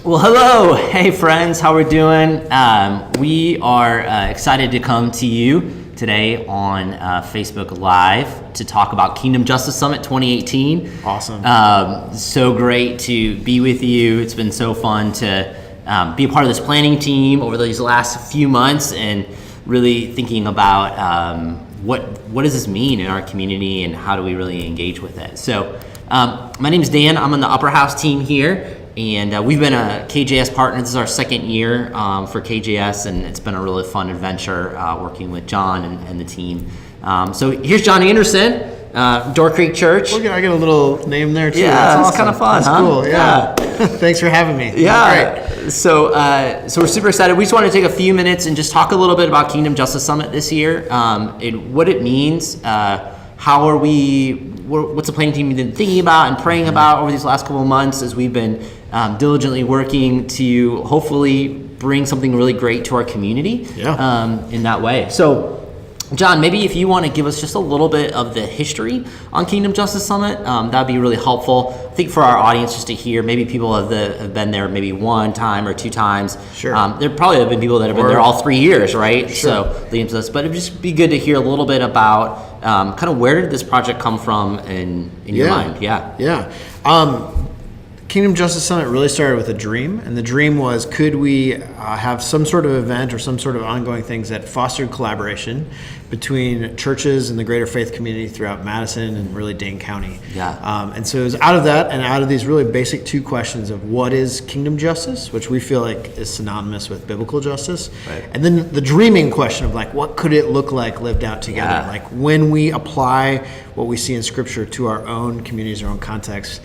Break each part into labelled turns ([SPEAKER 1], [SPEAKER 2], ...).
[SPEAKER 1] Well, hello. Hey, friends. How we're doing? We are excited to come to you today on Facebook Live to talk about Kindom Justice Summit 2018.
[SPEAKER 2] Awesome.
[SPEAKER 1] So great to be with you. It's been so fun to be a part of this planning team over these last few months and really thinking about what does this mean in our community and how do we really engage with it. So my name is Dan. I'm on the Upper House team here. And we've been a KJS partner. This is our second year for KJS, and it's been a really fun adventure working with John and the team. So here's John Anderson, Door Creek Church.
[SPEAKER 2] Look, I get a little name there too.
[SPEAKER 1] Yeah,
[SPEAKER 2] that's
[SPEAKER 1] it's
[SPEAKER 2] awesome.
[SPEAKER 1] kind of fun.
[SPEAKER 2] That's cool. Yeah. Thanks for having me.
[SPEAKER 1] Yeah. Great. So we're super excited. We just want to take a few minutes and just talk a little bit about Kindom Justice Summit this year, and what it means. How are what's the planning team been thinking about and praying about over these last couple of months as we've been diligently working to hopefully bring something really great to our community in that way. So, John, maybe if you want to give us just a little bit of the history on Kindom Justice Summit, that'd be really helpful. I think for our audience just to hear, maybe people have been there maybe one time or two times.
[SPEAKER 2] Sure.
[SPEAKER 1] There probably have been people that have been there all 3 years, right?
[SPEAKER 2] Sure.
[SPEAKER 1] So leading to this, but it'd just be good to hear a little bit about kind of where did this project come from in your mind?
[SPEAKER 2] Yeah. Kindom Justice Summit really started with a dream, and the dream was, could we have some sort of event or some sort of ongoing things that fostered collaboration between churches and the greater faith community throughout Madison and really Dane County. And so it was out of that and out of these really basic two questions of what is kingdom justice, which we feel like is synonymous with biblical justice, and then the dreaming question of like, what could it look like lived out together? Like when we apply what we see in Scripture to our own communities, our own contexts,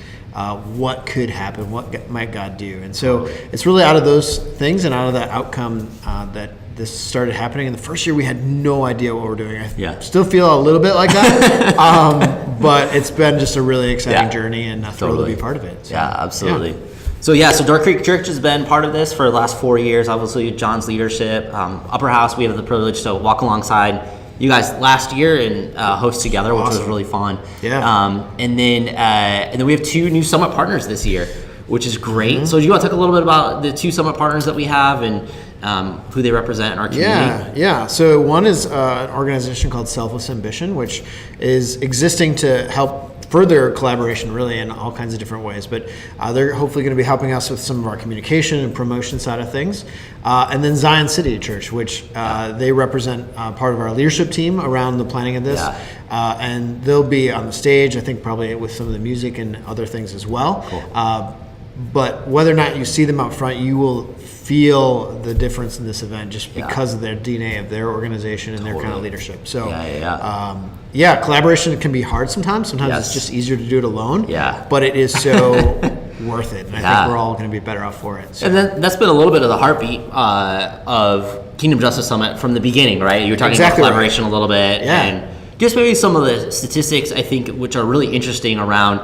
[SPEAKER 2] what could happen? What might God do? And so it's really out of those things and out of that outcome that this started happening. In the first year, we had no idea what we're doing. I still feel a little bit like that, but it's been just a really exciting journey and thrilled to be part of it. So,
[SPEAKER 1] absolutely. So Door Creek Church has been part of this for the last 4 years, obviously with John's leadership. Upper House, we have the privilege to walk alongside you guys last year and host together, which was really fun. And then we have 2 new summit partners this year, which is great. So do you want to talk a little bit about the 2 summit partners that we have and who they represent in our community?
[SPEAKER 2] So one is an organization called Selfless Ambition, which is existing to help further collaboration really in all kinds of different ways, but they're hopefully going to be helping us with some of our communication and promotion side of things. And then Zion City Church, which they represent part of our leadership team around the planning of this. And they'll be on the stage, I think probably with some of the music and other things as well. But whether or not you see them out front, you will feel the difference in this event just because of their DNA of their organization and their kind of leadership. So, collaboration can be hard sometimes. Sometimes it's just easier to do it alone. But it is so worth it. And I think we're all going to be better off for it. So.
[SPEAKER 1] And that's been a little bit of the heartbeat of Kindom Justice Summit from the beginning, right? You were talking about collaboration a little bit. And just maybe some of the statistics, I think, which are really interesting around,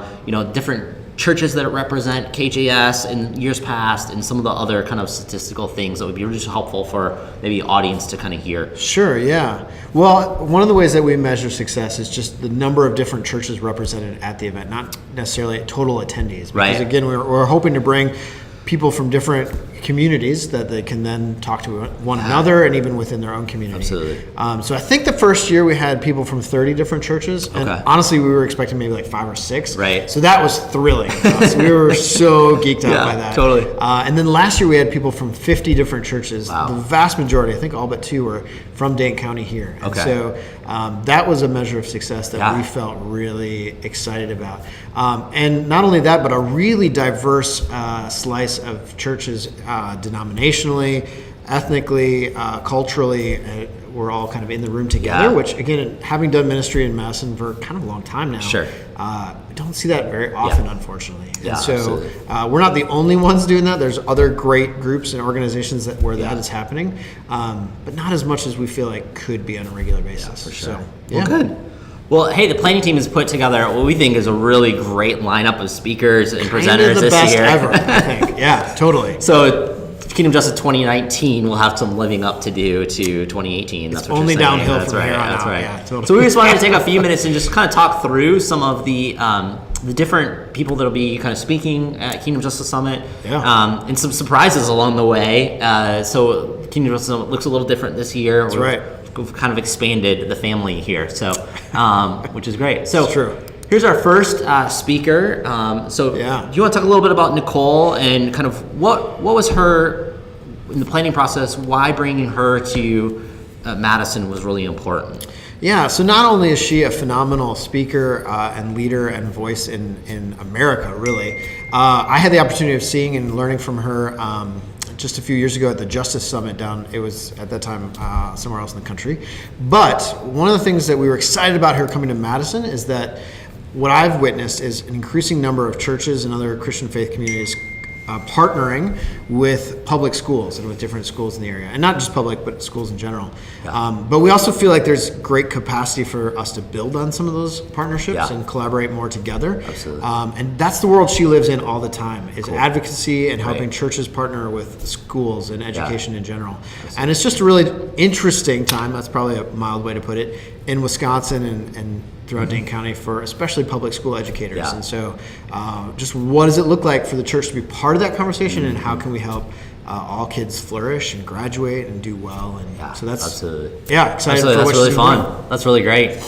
[SPEAKER 1] different churches that represent KJS in years past and some of the other kind of statistical things that would be really helpful for maybe audience to kind of hear.
[SPEAKER 2] Sure, Well, one of the ways that we measure success is just the number of different churches represented at the event, not necessarily total attendees. Because again, we're hoping to bring people from different communities that they can then talk to one another and even within their own community.
[SPEAKER 1] Absolutely.
[SPEAKER 2] So I think the first year we had people from 30 different churches, and honestly we were expecting maybe like 5 or 6. So that was thrilling. We were so geeked out by that. And then last year we had people from 50 different churches. The vast majority, I think all but 2, were from Dane County here. And so that was a measure of success that we felt really excited about. And not only that, but a really diverse slice of churches, denominationally, ethnically, culturally, we're all kind of in the room together, which again, having done ministry in Madison for kind of a long time now, we don't see that very often, unfortunately. And so we're not the only ones doing that. There's other great groups and organizations where that is happening, but not as much as we feel like could be on a regular basis.
[SPEAKER 1] For sure. So, well, good. Well, hey, the planning team has put together what we think is a really great lineup of speakers and presenters this year.
[SPEAKER 2] Kind of the best ever, I think. Yeah, totally.
[SPEAKER 1] So Kindom Justice 2019 will have some living up to do to 2018. That's
[SPEAKER 2] it's
[SPEAKER 1] what
[SPEAKER 2] only
[SPEAKER 1] you're saying.
[SPEAKER 2] downhill
[SPEAKER 1] That's
[SPEAKER 2] from
[SPEAKER 1] right.
[SPEAKER 2] here on
[SPEAKER 1] That's
[SPEAKER 2] out.
[SPEAKER 1] right.
[SPEAKER 2] Yeah, totally.
[SPEAKER 1] So we just wanted to take a few minutes and just kind of talk through some of the the different people that'll be kind of speaking at Kindom Justice Summit,
[SPEAKER 2] Yeah.
[SPEAKER 1] and some surprises along the way. So Kindom Justice Summit looks a little different this year.
[SPEAKER 2] That's right.
[SPEAKER 1] We've kind of expanded the family here, so which is great. So
[SPEAKER 2] It's true.
[SPEAKER 1] here's our first speaker. So
[SPEAKER 2] Yeah.
[SPEAKER 1] do you want to talk a little bit about Nicole and kind of what was her in the planning process? Why bringing her to Madison was really important?
[SPEAKER 2] Yeah, so not only is she a phenomenal speaker and leader and voice in America, really, I had the opportunity of seeing and learning from her just a few years ago at the Justice Summit down, it was at that time somewhere else in the country. But one of the things that we were excited about her coming to Madison is that what I've witnessed is an increasing number of churches and other Christian faith communities partnering with public schools and with different schools in the area, and not just public, but schools in general.
[SPEAKER 1] Yeah.
[SPEAKER 2] But we also feel like there's great capacity for us to build on some of those partnerships
[SPEAKER 1] Yeah.
[SPEAKER 2] and collaborate more together.
[SPEAKER 1] Absolutely.
[SPEAKER 2] And that's the world she lives in all the time, is
[SPEAKER 1] Cool.
[SPEAKER 2] advocacy and helping
[SPEAKER 1] Right.
[SPEAKER 2] churches partner with schools and education in general. And it's just a really interesting time, that's probably a mild way to put it, in Wisconsin and throughout Dane County for especially public school educators.
[SPEAKER 1] Yeah.
[SPEAKER 2] And so just what does it look like for the church to be part of that conversation, and how can we help all kids flourish and graduate and do well? And
[SPEAKER 1] Yeah,
[SPEAKER 2] so that's
[SPEAKER 1] absolutely.
[SPEAKER 2] Yeah, excited
[SPEAKER 1] Absolutely.
[SPEAKER 2] for
[SPEAKER 1] That's
[SPEAKER 2] what
[SPEAKER 1] really
[SPEAKER 2] she's
[SPEAKER 1] fun.
[SPEAKER 2] doing.
[SPEAKER 1] That's really great.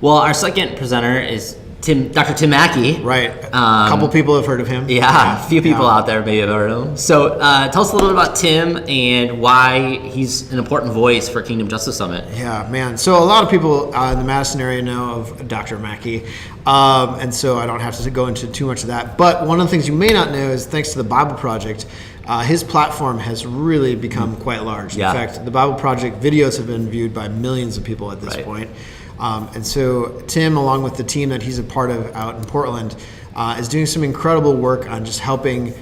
[SPEAKER 1] Well, our second presenter is Dr. Tim Mackie.
[SPEAKER 2] Right. A couple people have heard of him.
[SPEAKER 1] Yeah, a few people
[SPEAKER 2] Yeah.
[SPEAKER 1] out there may have heard of him. So tell us a little bit about Tim and why he's an important voice for Kindom Justice Summit.
[SPEAKER 2] Yeah, man. So a lot of people in the Madison area know of Dr. Mackie, and so I don't have to go into too much of that. But one of the things you may not know is, thanks to the Bible Project, his platform has really become quite large.
[SPEAKER 1] Yeah.
[SPEAKER 2] In fact, the Bible Project videos have been viewed by millions of people at this
[SPEAKER 1] Right.
[SPEAKER 2] point. And so Tim, along with the team that he's a part of out in Portland, is doing some incredible work on just helping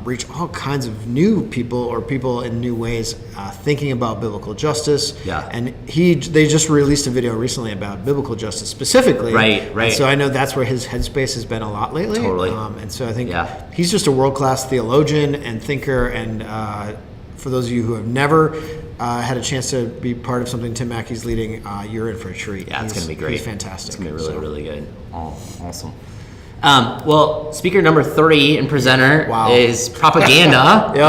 [SPEAKER 2] reach all kinds of new people, or people in new ways thinking about biblical justice.
[SPEAKER 1] Yeah.
[SPEAKER 2] And they just released a video recently about biblical justice specifically.
[SPEAKER 1] Right.
[SPEAKER 2] And so I know that's where his headspace has been a lot lately.
[SPEAKER 1] Totally.
[SPEAKER 2] And so I think
[SPEAKER 1] Yeah.
[SPEAKER 2] he's just a world-class theologian and thinker. And for those of you who have never had a chance to be part of something Tim Mackie's leading, you're in for a treat.
[SPEAKER 1] Yeah, it's going to be great.
[SPEAKER 2] He's fantastic.
[SPEAKER 1] It's going to be really,
[SPEAKER 2] So-
[SPEAKER 1] really good. Oh, awesome. Well, speaker number 30 and presenter
[SPEAKER 2] Wow.
[SPEAKER 1] is Propaganda.
[SPEAKER 2] Yep.
[SPEAKER 1] So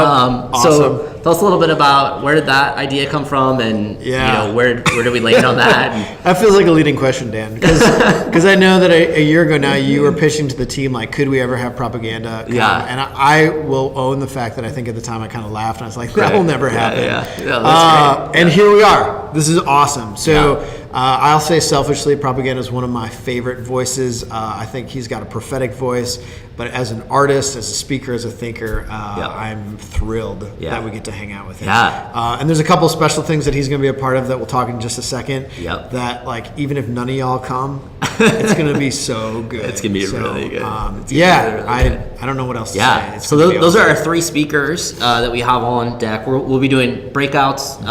[SPEAKER 2] Awesome.
[SPEAKER 1] tell us a little bit about where did that idea come from, and
[SPEAKER 2] Yeah.
[SPEAKER 1] where did we land on that? And,
[SPEAKER 2] That feels like a leading question, Dan, because I know that a year ago now you were pitching to the team, like, could we ever have Propaganda come?
[SPEAKER 1] Yeah.
[SPEAKER 2] And I will own the fact that I think at the time I kind of laughed, and I was like, that will never happen.
[SPEAKER 1] Yeah, that's great.
[SPEAKER 2] And here we are. This is awesome. So I'll say selfishly, Propaganda is one of my favorite voices. I think he's got a prophetic voice, but as an artist, as a speaker, as a thinker, I'm thrilled that we get to hang out with him.
[SPEAKER 1] Yeah.
[SPEAKER 2] And there's a couple special things that he's going to be a part of that we'll talk in just a second.
[SPEAKER 1] Yep.
[SPEAKER 2] That, like, even if none of y'all come, it's going to be so good.
[SPEAKER 1] It's gonna be really good.
[SPEAKER 2] I don't know what else to say.
[SPEAKER 1] Yeah,
[SPEAKER 2] It's
[SPEAKER 1] so
[SPEAKER 2] gonna be
[SPEAKER 1] those are
[SPEAKER 2] awesome.
[SPEAKER 1] our three speakers that we have on deck. We'll be doing breakouts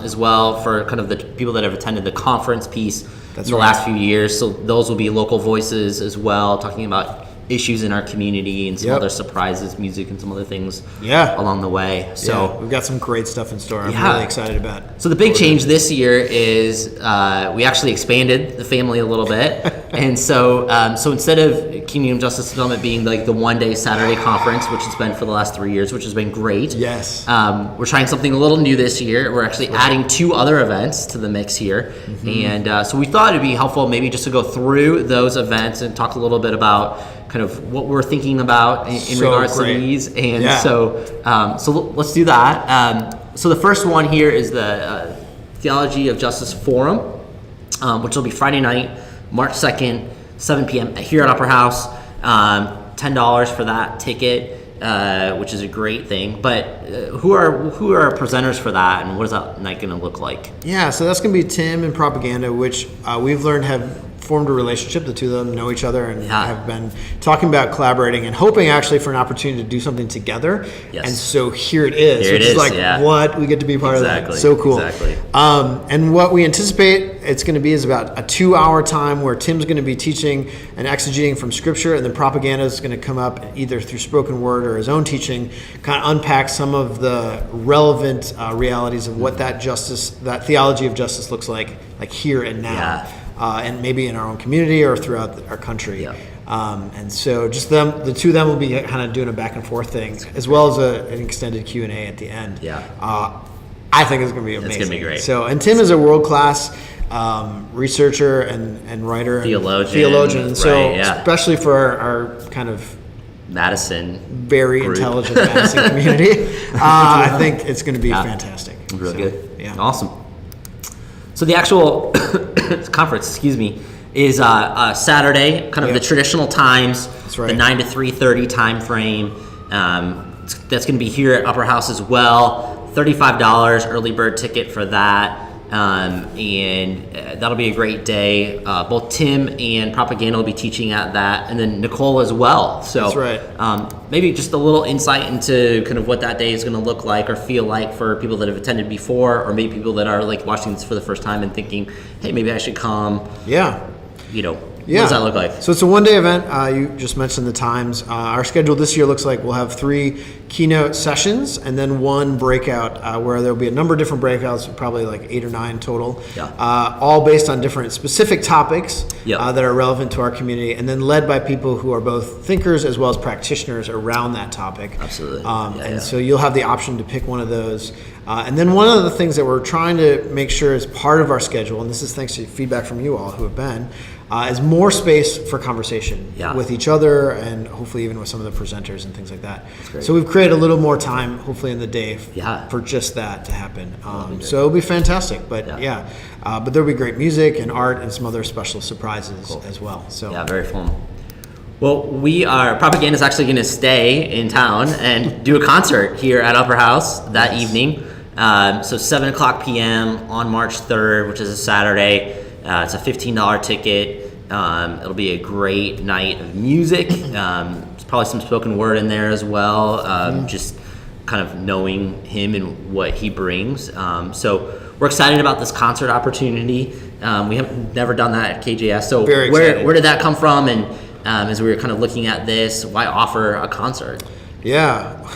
[SPEAKER 1] as well for kind of the people that have attended the conference piece in the last few years. So those will be local voices as well, talking about issues in our community and some other surprises, music and some other things along the way. So
[SPEAKER 2] we've got some great stuff in store. I'm really excited about.
[SPEAKER 1] So the big change this year is we actually expanded the family a little bit, and so instead of Kindom Justice Summit being like the one-day Saturday conference, which it's been for the last 3 years, which has been great.
[SPEAKER 2] Yes.
[SPEAKER 1] We're trying something a little new this year. We're actually adding 2 other events to the mix here, and so we thought it'd be helpful maybe just to go through those events and talk a little bit about kind of what we're thinking about in regards to these. And so let's do that. So the first one here is the Theology of Justice Forum, which will be Friday night, March 2nd, 7 p.m. here at Upper House. $10 for that ticket, which is a great thing. But who are our presenters for that, and what is that night going to look like?
[SPEAKER 2] Yeah, so that's going to be Tim and Propaganda, which we've learned have formed a relationship. The two of them know each other and have been talking about collaborating and hoping actually for an opportunity to do something together. Yes. And so here it is. Which is like, what? We get to be part of that. So cool.
[SPEAKER 1] Exactly.
[SPEAKER 2] And what we anticipate it's going to be is about a 2-hour time where Tim's going to be teaching and exegeting from Scripture, and then Propaganda is going to come up either through spoken word or his own teaching, kind of unpack some of the relevant realities of what that theology of justice looks like here and now. And maybe in our own community or throughout our country. And so just the two of them will be kind of doing a back and forth thing, as well as an extended Q&A at the end.
[SPEAKER 1] Yeah.
[SPEAKER 2] I think it's going to be amazing.
[SPEAKER 1] It's going to be great.
[SPEAKER 2] So, and Tim is a world-class researcher and writer. Theologian. And so,
[SPEAKER 1] right, yeah.
[SPEAKER 2] especially for our kind of
[SPEAKER 1] Madison
[SPEAKER 2] very
[SPEAKER 1] group.
[SPEAKER 2] Intelligent Madison community, I think it's going to be fantastic.
[SPEAKER 1] Real good.
[SPEAKER 2] Yeah.
[SPEAKER 1] Awesome. So the actual conference, is Saturday, kind of the traditional times.
[SPEAKER 2] That's right.
[SPEAKER 1] The 9 to 3:30 time frame. That's going to be here at Upper House as well. $35 early bird ticket for that. And that'll be a great day. Both Tim and Propaganda will be teaching at that, and then Nicole as well. So
[SPEAKER 2] that's right.
[SPEAKER 1] Maybe just a little insight into kind of what that day is going to look like or feel like for people that have attended before, or maybe people that are like watching this for the first time and thinking, hey, maybe I should come.
[SPEAKER 2] Yeah.
[SPEAKER 1] What does that look like?
[SPEAKER 2] So it's a one-day event. You just mentioned the times. Our schedule this year looks like we'll have 3 keynote sessions and then 1 breakout where there'll be a number of different breakouts, probably like 8 or 9 total, all based on different specific topics that are relevant to our community, and then led by people who are both thinkers as well as practitioners around that topic.
[SPEAKER 1] Absolutely.
[SPEAKER 2] So you'll have the option to pick one of those. And then one of the things that we're trying to make sure is part of our schedule, and this is thanks to feedback from you all who have been, is more space for conversation with each other and hopefully even with some of the presenters and things like that. So we've created a little more time, hopefully in the day, for just that to happen. So it'll be fantastic. But but there'll be great music and art and some other special surprises as well. So
[SPEAKER 1] very fun. Well, Propaganda is actually going to stay in town and do a concert here at Upper House that evening. So 7 o'clock p.m. on March 3rd, which is a Saturday. It's a $15 ticket. It'll be a great night of music. There's probably some spoken word in there as well, just kind of knowing him and what he brings. So we're excited about this concert opportunity. We have never done that at KJS. So where did that come from? And as we were kind of looking at this, why offer a concert?
[SPEAKER 2] Yeah.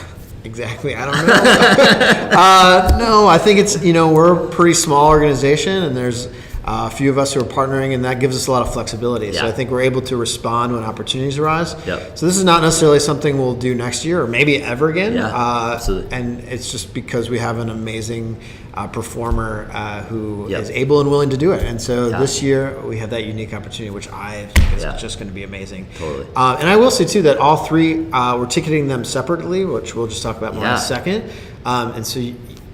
[SPEAKER 2] Exactly. I don't know. No, I think it's, we're a pretty small organization, and there's a few of us who are partnering, and that gives us a lot of flexibility. So I think we're able to respond when opportunities arise. So this is not necessarily something we'll do next year or maybe ever again.
[SPEAKER 1] Absolutely.
[SPEAKER 2] And it's just because we have an amazing performer who is able and willing to do it. And so this year we have that unique opportunity, which I think is just going to be amazing.
[SPEAKER 1] Totally.
[SPEAKER 2] And I will say too that all 3, we're ticketing them separately, which we'll just talk about more in a second. And so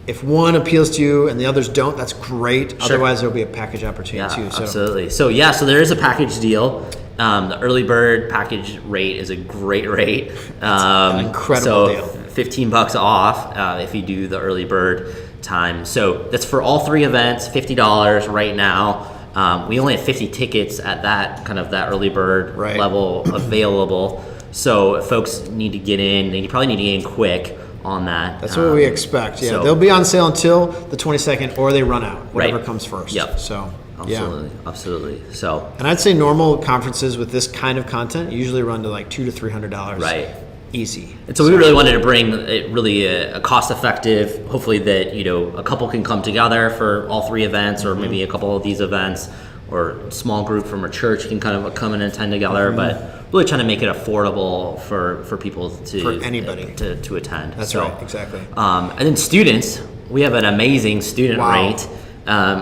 [SPEAKER 2] if one appeals to you and the others don't, that's great. Sure. Otherwise, there'll be a package opportunity too. So.
[SPEAKER 1] Absolutely. So there is a package deal. The early bird package rate is a great rate.
[SPEAKER 2] An incredible deal.
[SPEAKER 1] $15 off if you do the early bird time. So that's for all 3 events, $50 right now. We only have 50 tickets at that early bird level available. So if folks need to get in, and you probably need to get in quick on that.
[SPEAKER 2] That's what we expect. Yeah, they'll be on sale until the 22nd, or they run out. Whatever comes first. So
[SPEAKER 1] absolutely. So,
[SPEAKER 2] and I'd say normal conferences with this kind of content usually run to like $200 to $300.
[SPEAKER 1] Right.
[SPEAKER 2] Easy.
[SPEAKER 1] And so we really wanted to bring a cost-effective, hopefully that a couple can come together for all 3 events, or maybe a couple of these events, or a small group from a church can kind of come and attend together, but really trying to make it affordable for people
[SPEAKER 2] for anybody
[SPEAKER 1] to attend.
[SPEAKER 2] That's right, exactly.
[SPEAKER 1] And then students, we have an amazing student rate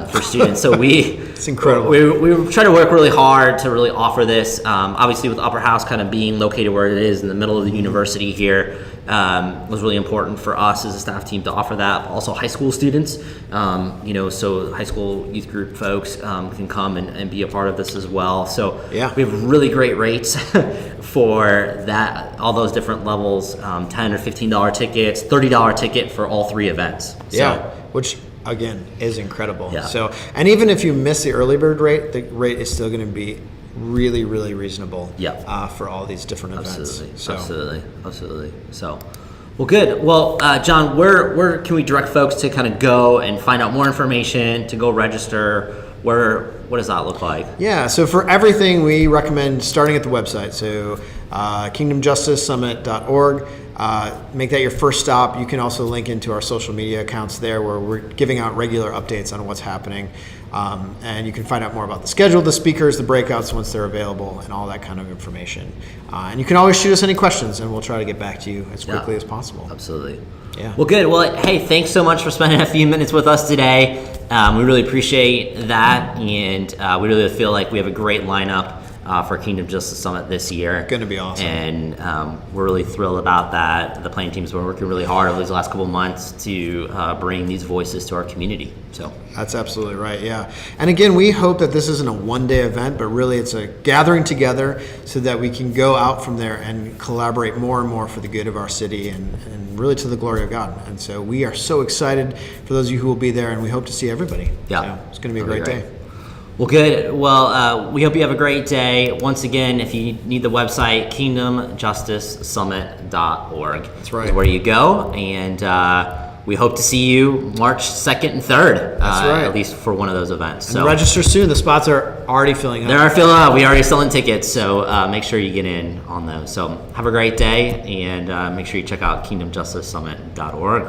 [SPEAKER 1] for students. So
[SPEAKER 2] it's incredible.
[SPEAKER 1] We try to work really hard to really offer this. Obviously, with Upper House kind of being located where it is in the middle of the university here, was really important for us as a staff team to offer that. Also, high school students, so high school youth group folks can come and be a part of this as well. So we have really great rates for that, all those different levels, $10 or $15 tickets, $30 ticket for all 3 events.
[SPEAKER 2] Which again is incredible. So, and even if you miss the early bird rate, the rate is still going to be really, really reasonable for all these different events.
[SPEAKER 1] Absolutely. So, well, good. Well, John, where can we direct folks to kind of go and find out more information, to go register? Where what does that look like?
[SPEAKER 2] Yeah, so for everything, we recommend starting at the website. So kingdomjusticesummit.org. Make that your first stop. You can also link into our social media accounts there where we're giving out regular updates on what's happening. And you can find out more about the schedule, the speakers, the breakouts once they're available, and all that kind of information. And you can always shoot us any questions, and we'll try to get back to you as quickly as possible.
[SPEAKER 1] Absolutely.
[SPEAKER 2] Yeah.
[SPEAKER 1] Well, good. Well, hey, thanks so much for spending a few minutes with us today. We really appreciate that, and we really feel like we have a great lineup for Kindom Justice Summit this year.
[SPEAKER 2] Going to be awesome.
[SPEAKER 1] And we're really thrilled about that. The planning team's been working really hard over these last couple of months to bring these voices to our community. So
[SPEAKER 2] that's absolutely right, yeah. And again, we hope that this isn't a one-day event, but really it's a gathering together so that we can go out from there and collaborate more and more for the good of our city and really to the glory of God. And so we are so excited for those of you who will be there, and we hope to see everybody.
[SPEAKER 1] Yeah.
[SPEAKER 2] So it's going to be a great day.
[SPEAKER 1] Well, good. Well, we hope you have a great day. Once again, if you need the website, kingdomjusticesummit.org.
[SPEAKER 2] That's right.
[SPEAKER 1] Is where you go, and we hope to see you March 2nd and 3rd.
[SPEAKER 2] That's right.
[SPEAKER 1] At least for one of those events.
[SPEAKER 2] And register soon. The spots are already filling up.
[SPEAKER 1] They are filling up. We're already selling tickets, so make sure you get in on those. So have a great day, and make sure you check out kingdomjusticesummit.org.